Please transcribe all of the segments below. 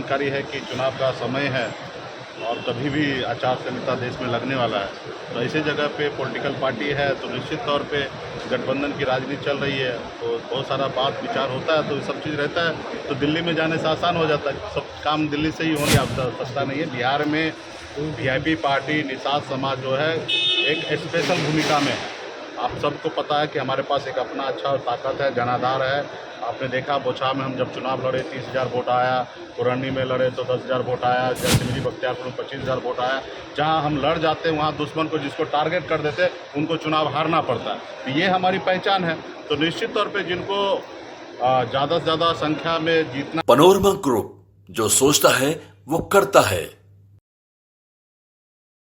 जानकारी है कि चुनाव का समय है और कभी भी आचार संहिता देश में लगने वाला है, तो ऐसी जगह पे पॉलिटिकल पार्टी है तो निश्चित तौर पे गठबंधन की राजनीति चल रही है, तो बहुत सारा बात विचार होता है, तो ये सब चीज़ रहता है। तो दिल्ली में जाने से आसान हो जाता है, सब काम दिल्ली से ही होने अब सकता नहीं है। बिहार में वीआईपी पार्टी निषाद समाज जो है एक स्पेशल भूमिका में है। आप सबको पता है कि हमारे पास एक अपना अच्छा ताकत है, जनाधार है। आपने देखा बोछा में हम जब चुनाव लड़े 30,000 वोट आया, पुरानी में लड़े तो 10,000 वोट आया, जैसे बख्तियारपुर में 25,000 वोट आया। जहां हम लड़ जाते हैं वहां दुश्मन को जिसको टारगेट कर देते उनको चुनाव हारना पड़ता है। तो ये हमारी पहचान है। तो निश्चित तौर पर जिनको ज़्यादा से ज़्यादा संख्या में जीतना। पनोरमा ग्रुप, जो सोचता है वो करता है।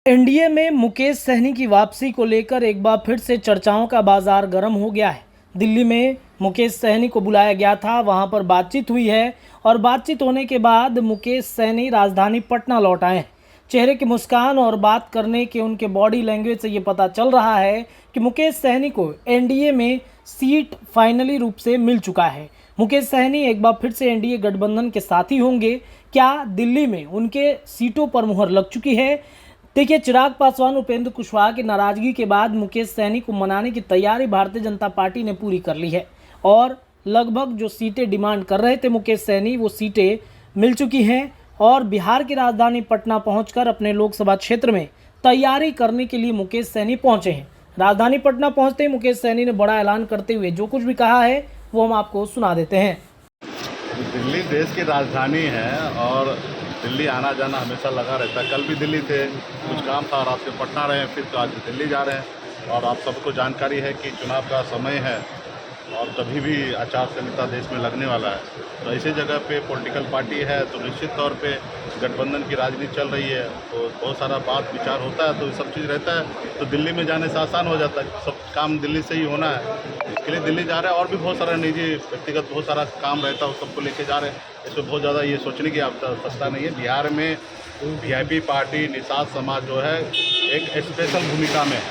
एनडीए में मुकेश सहनी की वापसी को लेकर एक बार फिर से चर्चाओं का बाजार गर्म हो गया है। दिल्ली में मुकेश सहनी को बुलाया गया था, वहां पर बातचीत हुई है और बातचीत होने के बाद मुकेश सहनी राजधानी पटना लौट आए हैं। चेहरे की मुस्कान और बात करने के उनके बॉडी लैंग्वेज से ये पता चल रहा है कि मुकेश सहनी को एनडीए में सीट फाइनली रूप से मिल चुका है। मुकेश सहनी एक बार फिर से एनडीए गठबंधन के साथी होंगे। क्या दिल्ली में उनके सीटों पर मुहर लग चुकी है? देखिए, चिराग पासवान, उपेंद्र कुशवाहा की नाराजगी के बाद मुकेश सहनी को मनाने की तैयारी भारतीय जनता पार्टी ने पूरी कर ली है और लगभग जो सीटें डिमांड कर रहे थे मुकेश सहनी, वो सीटें मिल चुकी हैं और बिहार की राजधानी पटना पहुंचकर अपने लोकसभा क्षेत्र में तैयारी करने के लिए मुकेश सहनी पहुंचे हैं। राजधानी पटना पहुंचते ही मुकेश सहनी ने बड़ा ऐलान करते हुए जो कुछ भी कहा है वो हम आपको सुना देते हैं। दिल्ली देश की राजधानी है और दिल्ली आना जाना हमेशा लगा रहता है। कल भी दिल्ली थे, कुछ काम था, रात को पटना रहे, फिर तो आज दिल्ली जा रहे हैं। और आप सबको जानकारी है कि चुनाव का समय है और कभी भी आचार संहिता देश में लगने वाला है, तो ऐसी जगह पे पॉलिटिकल पार्टी है तो निश्चित तौर पे गठबंधन की राजनीति चल रही है, तो बहुत सारा बात विचार होता है, तो ये सब चीज़ रहता है। तो दिल्ली में जाने से आसान हो जाता है, सब काम दिल्ली से ही होना है, इसके लिए दिल्ली जा रहे हैं। और भी बहुत सारा निजी व्यक्तिगत बहुत सारा काम रहता है, उस सबको लेके जा रहे हैं। इसमें बहुत ज़्यादा ये सोचने की आवश्यकता नहीं है। बिहार में वीआईपी पार्टी निषाद समाज जो है एक स्पेशल भूमिका में है।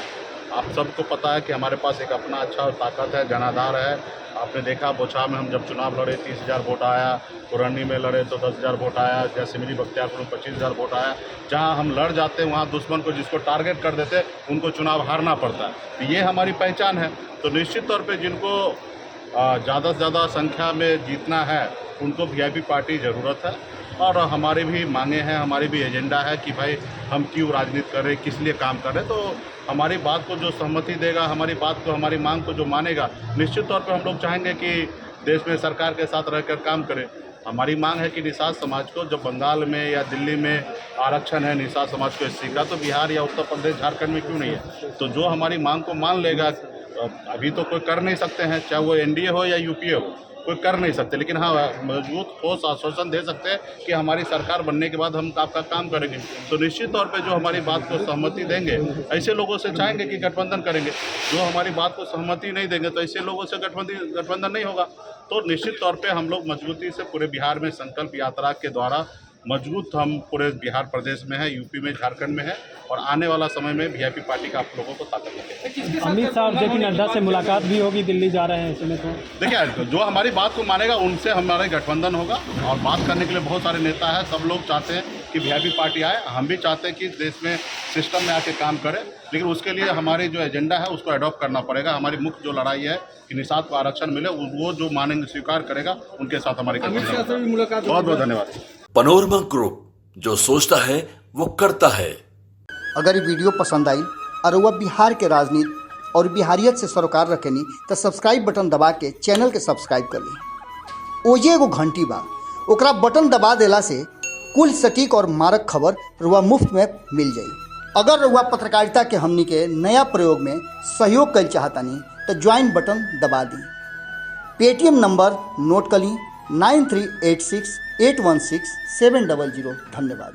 आप सबको पता है कि हमारे पास एक अपना अच्छा ताकत है, जनाधार है। आपने देखा बोछा में हम जब चुनाव लड़े 30,000 वोट आया, पुरानी में लड़े तो 10,000 वोट आया, जैसे बख्तियारपुर में 25,000 वोट आया। जहां हम लड़ जाते हैं वहां दुश्मन को जिसको टारगेट कर देते उनको चुनाव हारना पड़ता है। तो ये हमारी पहचान है। तो निश्चित तौर पर जिनको ज़्यादा से ज़्यादा संख्या में जीतना है उनको वीआईपी पार्टी ज़रूरत है। और हमारी भी मांगे हैं, हमारी भी एजेंडा है कि भाई हम क्यों राजनीति कर रहे, किस लिए काम कर रहे। तो हमारी बात को जो सहमति देगा, हमारी बात को, हमारी मांग को जो मानेगा, निश्चित तौर पर हम लोग चाहेंगे कि देश में सरकार के साथ रहकर काम करें। हमारी मांग है कि निषाद समाज को जब बंगाल में या दिल्ली में आरक्षण है निषाद समाज को एससी का, तो बिहार या उत्तर प्रदेश, झारखंड में क्यों नहीं है। तो जो हमारी मांग को मान लेगा, अभी तो कोई कर नहीं सकते हैं, चाहे वो एनडीए हो या यूपीए हो, कोई कर नहीं सकते, लेकिन हाँ मजबूत ठोस आश्वासन दे सकते हैं कि हमारी सरकार बनने के बाद हम आपका काम करेंगे। तो निश्चित तौर पे जो हमारी बात को सहमति देंगे, ऐसे लोगों से चाहेंगे कि गठबंधन करेंगे। जो हमारी बात को सहमति नहीं देंगे तो ऐसे लोगों से गठबंधन नहीं होगा। तो निश्चित तौर पे हम लोग मजबूती से पूरे बिहार में संकल्प यात्रा के द्वारा मजबूत हम पूरे बिहार प्रदेश में है, यूपी में, झारखंड में है और आने वाला समय में वीआईपी पार्टी का आप लोगों को ताकत लगेगी। अमित शाह और जेपी नड्डा से मुलाकात भी होगी, दिल्ली जा रहे हैं इसमें। तो देखिए, जो हमारी बात को मानेगा उनसे हमारा गठबंधन होगा और बात करने के लिए बहुत सारे नेता हैं। सब लोग चाहते हैं कि वीआईपी पार्टी आए, हम भी चाहते हैं कि देश में सिस्टम में आके काम करे, लेकिन उसके लिए हमारी जो एजेंडा है उसको अडॉप्ट करना पड़ेगा। हमारी मुख्य जो लड़ाई है कि निषाद को आरक्षण मिले, वो जो मानेंगे, स्वीकार करेगा, उनके साथ हमारी मुलाकात। बहुत बहुत धन्यवाद। पनोरमा ग्रुप, जो सोचता है वो करता है। अगर ये वीडियो पसंद आई और वह बिहार के राजनीति और बिहारियत से सरोकार रखेनी तो सब्सक्राइब बटन दबा के चैनल के सब्सक्राइब कर ली। ओजे एगो घंटी बा, ओकरा बटन दबा देला से कुल सटीक और मारक खबर रुआ मुफ्त में मिल जाई। अगर रुआ पत्रकारिता के हमनी के नया प्रयोग में सहयोग कर चाहतानी तो ज्वाइन बटन दबा दी। पेटीएम नंबर नोट कर ली 9386816700। धन्यवाद।